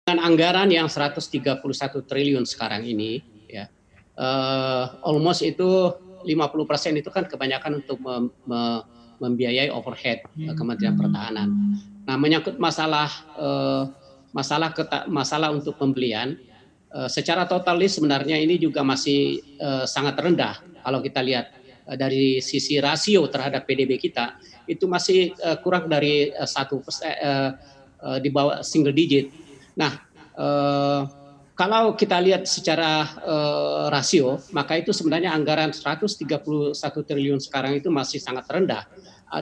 Dengan anggaran yang 131 triliun sekarang ini, ya, almost itu 50% itu kan kebanyakan untuk membiayai overhead Kementerian Pertahanan. Nah, menyangkut masalah masalah untuk pembelian, secara totalis sebenarnya ini juga masih sangat rendah. Kalau kita lihat dari sisi rasio terhadap PDB kita itu masih kurang dari 1%, di bawah single digit. Nah, eh, kalau kita lihat secara rasio, maka itu sebenarnya anggaran 131 triliun sekarang itu masih sangat rendah.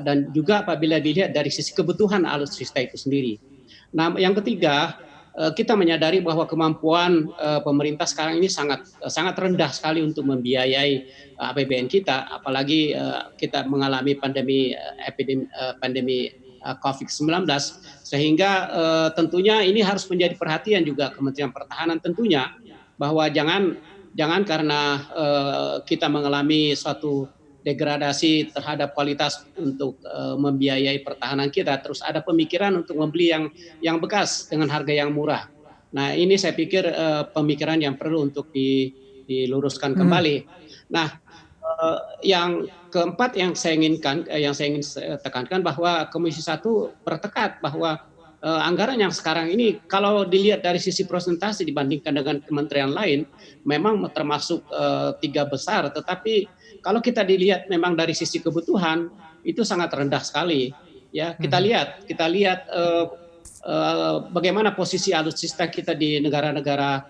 Dan juga apabila dilihat dari sisi kebutuhan alutsista itu sendiri. Nah, yang ketiga, kita menyadari bahwa kemampuan pemerintah sekarang ini sangat rendah sekali untuk membiayai APBN kita, apalagi kita mengalami pandemi COVID-19, sehingga tentunya ini harus menjadi perhatian juga Kementerian Pertahanan tentunya, bahwa jangan karena kita mengalami suatu degradasi terhadap kualitas untuk membiayai pertahanan kita, terus ada pemikiran untuk membeli yang bekas dengan harga yang murah. Nah, ini saya pikir pemikiran yang perlu untuk diluruskan kembali. Nah, yang keempat yang saya ingin tekankan bahwa Komisi 1 bertekad bahwa anggaran yang sekarang ini kalau dilihat dari sisi presentasi dibandingkan dengan kementerian lain memang termasuk tiga besar, tetapi kalau kita dilihat memang dari sisi kebutuhan itu sangat rendah sekali. Ya, kita lihat bagaimana posisi alutsista kita di negara-negara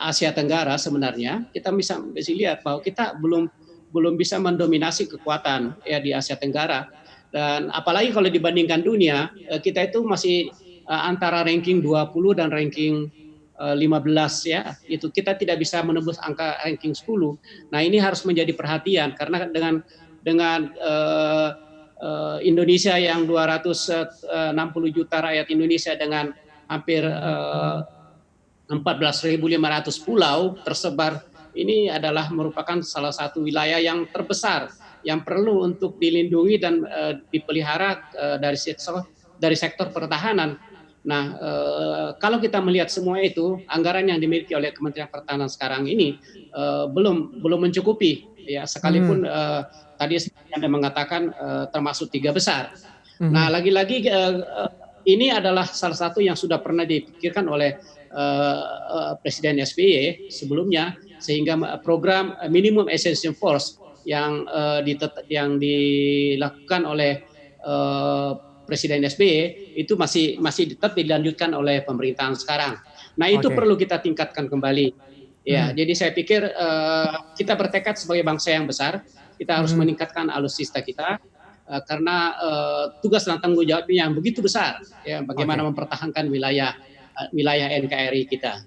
Asia Tenggara sebenarnya. Kita bisa lihat bahwa kita belum bisa mendominasi kekuatan ya di Asia Tenggara, dan apalagi kalau dibandingkan dunia, kita itu masih antara ranking 20 dan ranking 15 ya, itu kita tidak bisa menembus angka ranking 10. Nah, ini harus menjadi perhatian karena dengan Indonesia yang 260 juta rakyat Indonesia dengan hampir 14.500 pulau tersebar, ini adalah merupakan salah satu wilayah yang terbesar yang perlu untuk dilindungi dan dipelihara dari sektor pertahanan. Nah, kalau kita melihat semua itu, anggaran yang dimiliki oleh Kementerian Pertahanan sekarang ini belum mencukupi, ya, sekalipun tadi Anda mengatakan termasuk tiga besar. Nah, lagi-lagi ini adalah salah satu yang sudah pernah dipikirkan oleh Presiden SBY sebelumnya, sehingga program minimum essential force yang dilakukan oleh Presiden SBY itu masih tetap dilanjutkan oleh pemerintahan sekarang. Nah, itu perlu kita tingkatkan kembali. Ya, jadi saya pikir kita bertekad sebagai bangsa yang besar, kita harus meningkatkan alutsista kita karena tugas dan tanggung jawabnya yang begitu besar, ya, bagaimana mempertahankan wilayah NKRI kita.